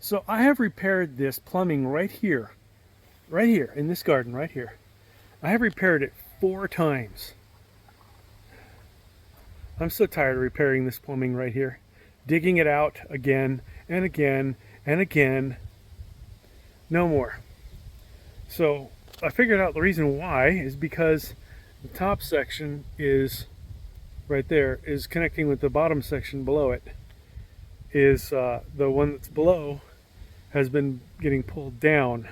So I have repaired this plumbing right here in this garden right here. I have repaired it 4 times. I'm so tired of repairing this plumbing right here, digging it out again and again and again. No more. So I figured out the reason why is because the top section is right there, is connecting with the bottom section below it. Is the one that's below has been getting pulled down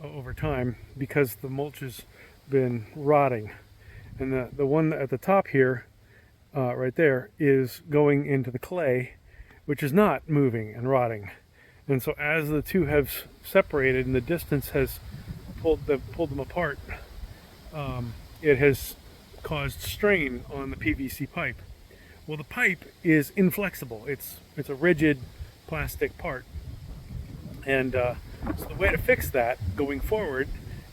over time because the mulch has been rotting, and the one at the top here, right there, is going into the clay, which is not moving and rotting. And so as the two have separated and the distance has pulled them apart, it has caused strain on the PVC pipe. Well, the pipe is inflexible. It's a rigid plastic part. And so the way to fix that going forward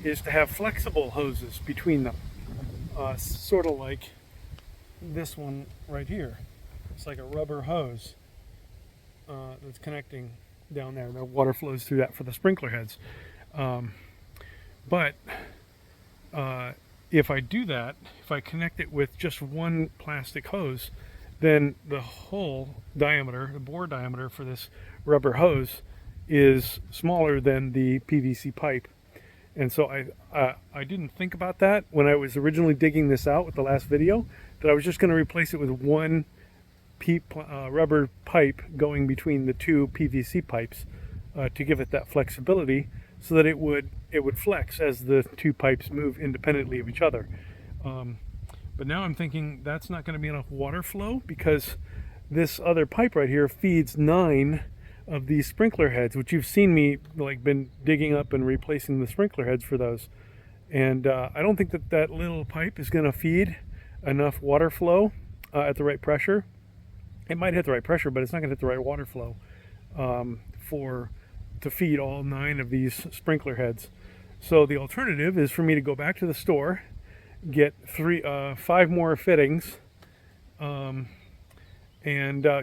is to have flexible hoses between them. Sort of like this one right here. It's like a rubber hose that's connecting down there. The water flows through that for the sprinkler heads. But if I do that, if I connect it with just one plastic hose, then the whole diameter, the bore diameter for this rubber hose is smaller than the PVC pipe. And so I didn't think about that when I was originally digging this out with the last video, that I was just going to replace it with one rubber pipe going between the two PVC pipes to give it that flexibility, so that it would flex as the two pipes move independently of each other. But now I'm thinking that's not going to be enough water flow, because this other pipe right here feeds 9 of these sprinkler heads, which you've seen me been digging up and replacing the sprinkler heads for those. And I don't think that little pipe is going to feed enough water flow at the right pressure. It might hit the right pressure, but it's not going to hit the right water flow to feed all 9 of these sprinkler heads. So the alternative is for me to go back to the store, get 5 more fittings, and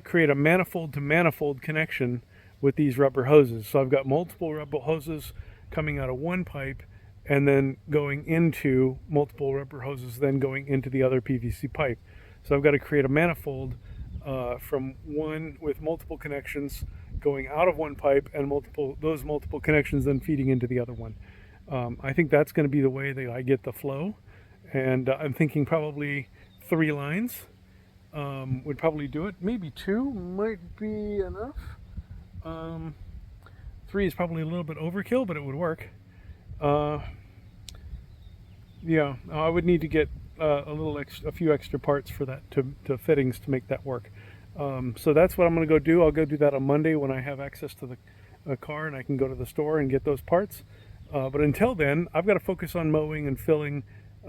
create a manifold to manifold connection with these rubber hoses. So I've got multiple rubber hoses coming out of one pipe, and then going into multiple rubber hoses, then going into the other PVC pipe. So I've got to create a manifold from one with multiple connections going out of one pipe, and those multiple connections then feeding into the other one. I think that's going to be the way that I get the flow, and I'm thinking probably 3 lines would probably do it. Maybe 2 might be enough. 3 is probably a little bit overkill, but it would work. Yeah, I would need to get a few extra parts for that to fittings to make that work. So that's what I'm going to go do. I'll go do that on Monday when I have access to the car and I can go to the store and get those parts. But until then, I've got to focus on mowing and filling,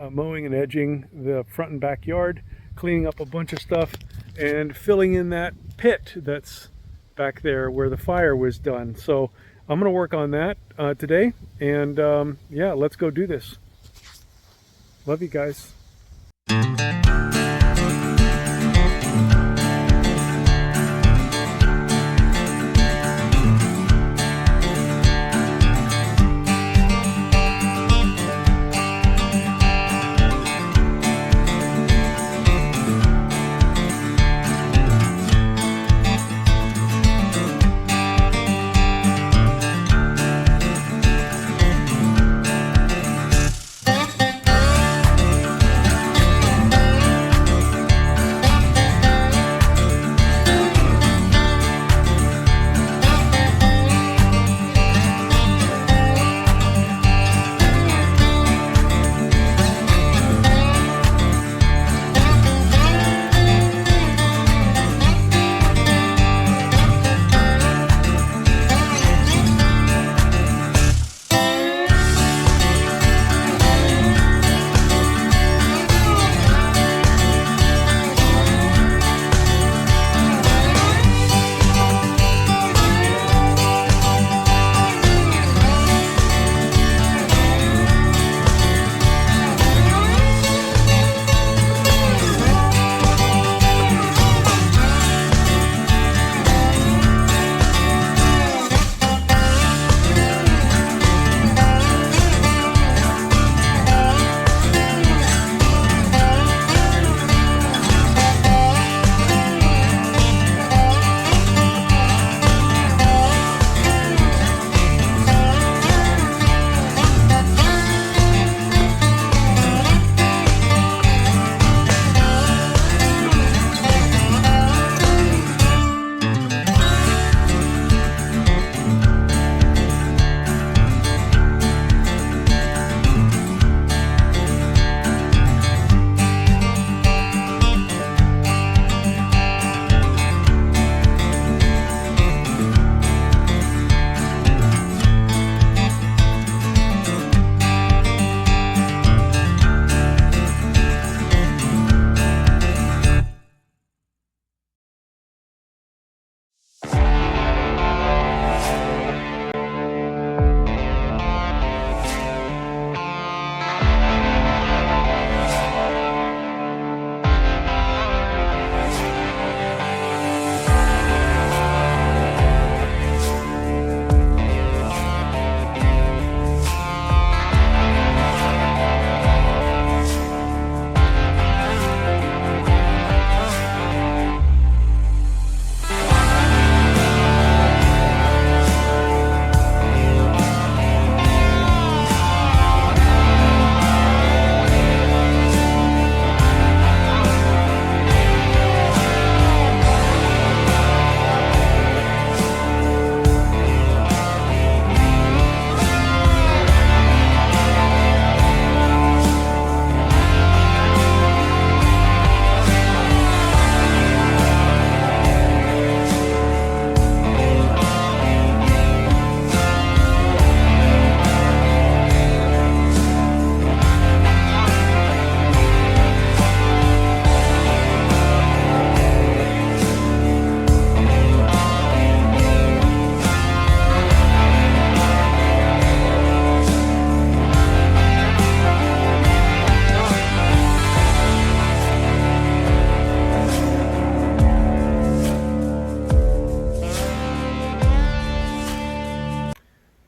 mowing and edging the front and backyard, cleaning up a bunch of stuff, and filling in that pit that's back there where the fire was done. So I'm going to work on that today, and yeah, let's go do this. Love you guys.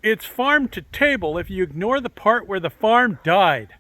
It's farm to table if you ignore the part where the farm died.